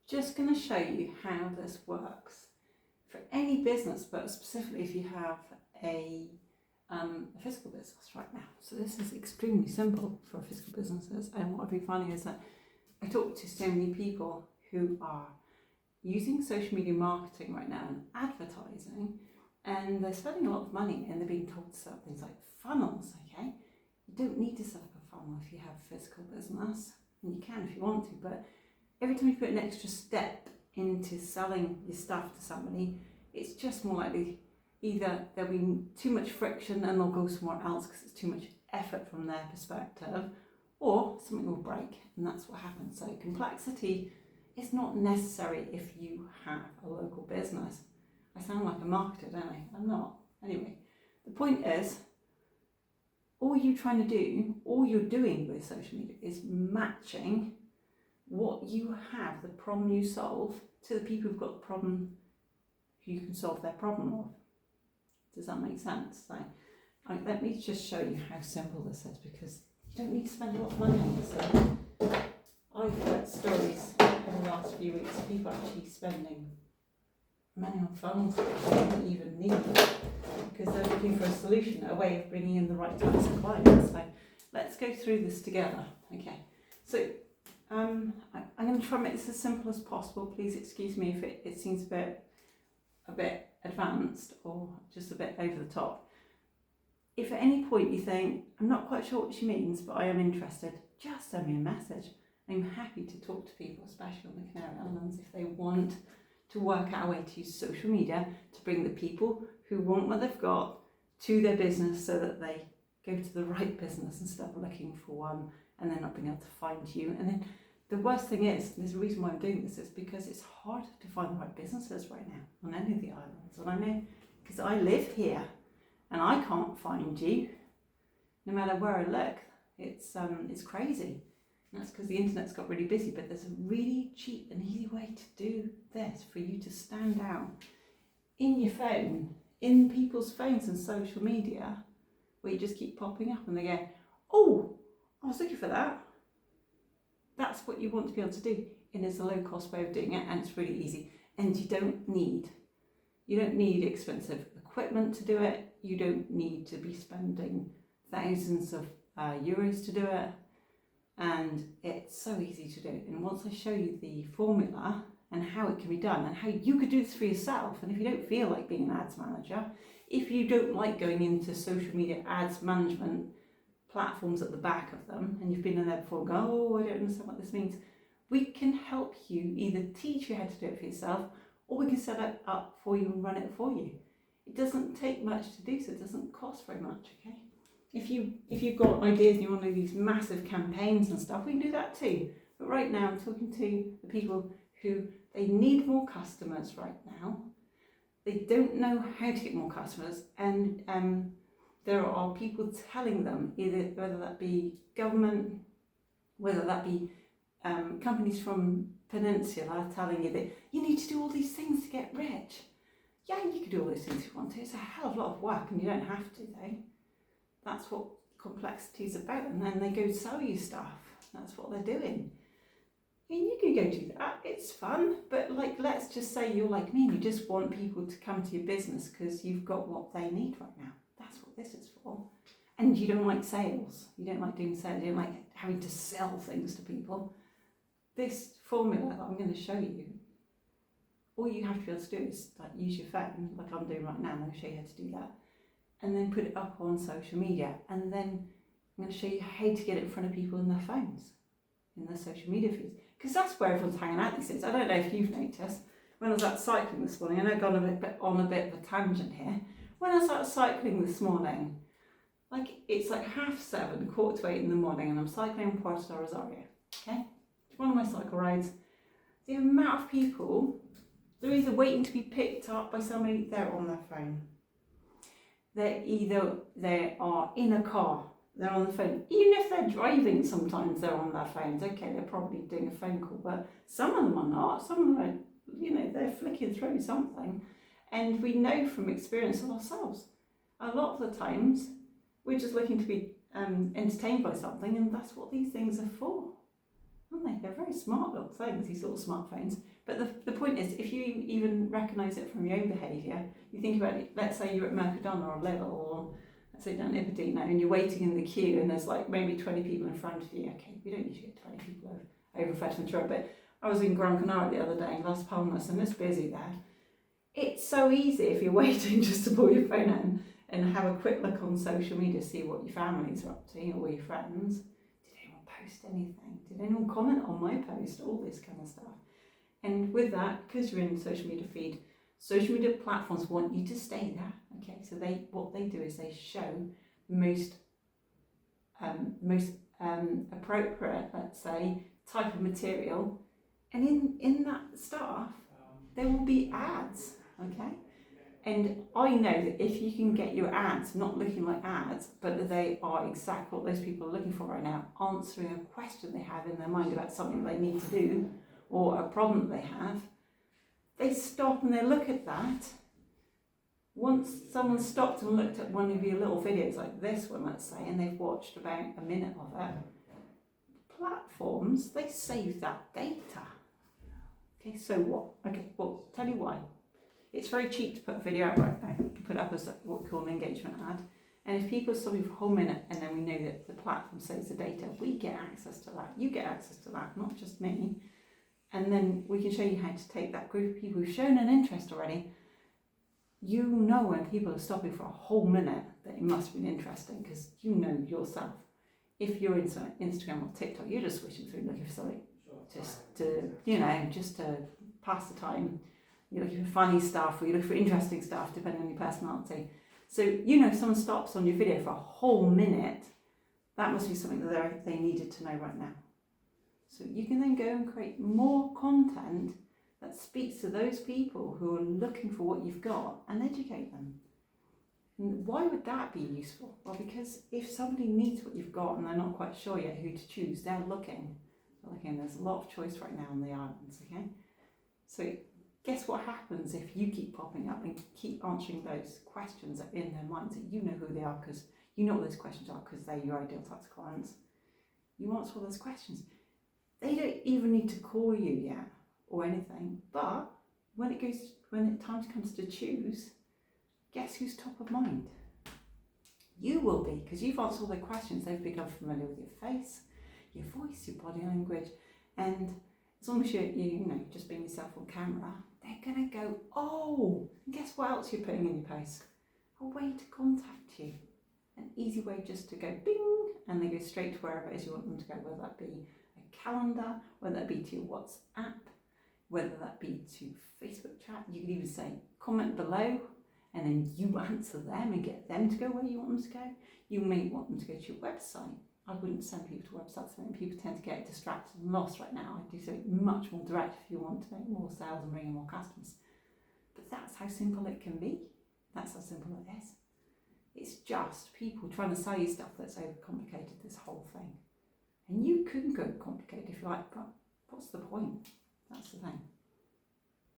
Just going to show you how this works for any business, but specifically if you have a physical business right now. So this is extremely simple for physical businesses, and what I've been finding is that I talk to so many people who are using social media marketing right now and advertising, and they're spending a lot of money and they're being told to set up things like funnels. Okay, you don't need to set up a funnel if you have a physical business, and you can if you want to, but every time you put an extra step into selling your stuff to somebody, it's just more likely either there'll be too much friction and they'll go somewhere else because it's too much effort from their perspective, or something will break, and that's what happens. So complexity is not necessary if you have a local business. I sound like a marketer, don't I? I'm not. Anyway, the point is, all you're doing with social media is matching what you have, the problem you solve, to the people who've got the problem who you can solve their problem of. Does that make sense? So, let me just show you how simple this is, because you don't need to spend a lot of money on this. I've heard stories in the last few weeks of people actually spending money on funnels that they don't even need, because they're looking for a solution, a way of bringing in the right types of clients. So let's go through this together. Okay, so I'm going to try and make this as simple as possible. Please excuse me if it seems a bit advanced or just a bit over the top. If at any point you think, I'm not quite sure what she means, but I am interested, just send me a message. I'm happy to talk to people, especially on the Canary Islands, if they want to work out a way to use social media to bring the people who want what they've got to their business, so that they go to the right business instead of looking for one and then not being able to find you. And then the worst thing is, and there's a reason why I'm doing this, is because it's hard to find the right businesses right now on any of the islands. And I know, because I live here and I can't find you no matter where I look. It's crazy. And that's because the internet's got really busy, but there's a really cheap and easy way to do this for you to stand out in your phone, in people's phones and social media, where you just keep popping up and they go, oh, I was looking for that. That's what you want to be able to do, and it's a low cost way of doing it, and it's really easy. And you don't need expensive equipment to do it. You don't need to be spending thousands of euros to do it, and it's so easy to do. And once I show you the formula and how it can be done and how you could do this for yourself, and if you don't feel like being an ads manager, if you don't like going into social media ads management platforms at the back of them, and you've been in there before and go, oh, I don't understand what this means, we can help you either teach you how to do it for yourself, or we can set it up for you and run it for you. It doesn't take much to do, so it doesn't cost very much. Okay, if you've got ideas and you want to do these massive campaigns and stuff, we can do that too. But right now I'm talking to the people who, they need more customers right now. They don't know how to get more customers, and there are people telling them, either whether that be government, whether that be companies from Peninsula telling you that you need to do all these things to get rich. Yeah, you can do all those things if you want to. It's a hell of a lot of work, and you don't have to though. That's what complexity is about. And then they go sell you stuff. That's what they're doing. I mean, you can go do that. It's fun, but let's just say you're like me and you just want people to come to your business because you've got what they need right now. That's what this is for. And you don't like sales. You don't like doing sales. You don't like having to sell things to people. This formula that I'm going to show you, all you have to be able to do is use your phone, like I'm doing right now. I'm going to show you how to do that, and then put it up on social media. And then I'm going to show you how to get it in front of people in their phones, in their social media feeds, because that's where everyone's hanging out these days. I don't know if you've noticed. When I was out cycling this morning, I know I've gone on a bit of a tangent here. When I was out cycling this morning, it's like 7:30, 7:45 in the morning, and I'm cycling in Puerto Rosario. Okay, one of my cycle rides. The amount of people, they're either waiting to be picked up by somebody, they're on their phone. They are in a car, they're on the phone. Even if they're driving, sometimes they're on their phones. Okay, they're probably doing a phone call, but some of them are not. Some of them are, they're flicking through something. And we know from experience of ourselves, a lot of the times we're just looking to be entertained by something, and that's what these things are for. aren't they? They're very smart little things, these little smartphones. But the point is, if you even recognise it from your own behaviour, you think about it, let's say you're at Mercadona or Lidl, or let's say down Iberdina, and you're waiting in the queue and there's like maybe 20 people in front of you. Okay, we don't usually get 20 people over Fuerteventura, but I was in Gran Canaria the other day, in Las Palmas, and it's busy there. It's so easy if you're waiting just to pull your phone out and have a quick look on social media, see what your families are up to or your friends. Did anyone post anything? Did anyone comment on my post? All this kind of stuff. And with that, because you're in the social media feed, social media platforms want you to stay there. Okay, so what they do is they show most appropriate, let's say, type of material, and in that stuff there will be ads. Okay, and I know that if you can get your ads not looking like ads, but that they are exactly what those people are looking for right now, answering a question they have in their mind about something they need to do or a problem they have, they stop and they look at that. Once someone stopped and looked at one of your little videos like this one, let's say, and they've watched about a minute of it, platforms, they save that data. Okay, so what? Okay, well, tell you why. It's very cheap to put a video out right now. You can put it up as what we call an engagement ad. And if people saw you for a whole minute and then we know that the platform saves the data, we get access to that. You get access to that, not just me. And then we can show you how to take that group of people who've shown an interest already. You know when people are stopping for a whole minute that it must have been interesting, because you know yourself. If you're into Instagram or TikTok, you're just switching through looking for something just to pass the time. You're looking for funny stuff or you're looking for interesting stuff, depending on your personality. So, if someone stops on your video for a whole minute, that must be something that they needed to know right now. So you can then go and create more content that speaks to those people who are looking for what you've got and educate them. And why would that be useful? Well, because if somebody needs what you've got and they're not quite sure yet who to choose, they're looking. There's a lot of choice right now on the islands, okay? So guess what happens if you keep popping up and keep answering those questions that are in their minds, that you know who they are because you know what those questions are because they're your ideal types of clients. You answer all those questions. They don't even need to call you yet or anything, but when it time comes to choose, guess who's top of mind? You will be, because you've answered all their questions. They've become familiar with your face, your voice, your body language, and as long as you're just being yourself on camera, they're gonna go, oh, and guess what else you're putting in your post? A way to contact you, an easy way just to go bing, and they go straight to wherever it is you want them to go, whether that be a calendar, whether that be to your WhatsApp, whether that be to Facebook chat. You could even say comment below, and then you answer them and get them to go where you want them to go. You may want them to go to your website. I wouldn't send people to websites. I mean, people tend to get distracted and lost right now. I do something much more direct if you want to make more sales and bring in more customers. But that's how simple it can be. That's how simple it is. It's just people trying to sell you stuff that's overcomplicated this whole thing. And you can go complicated if you like, but what's the point? That's the thing.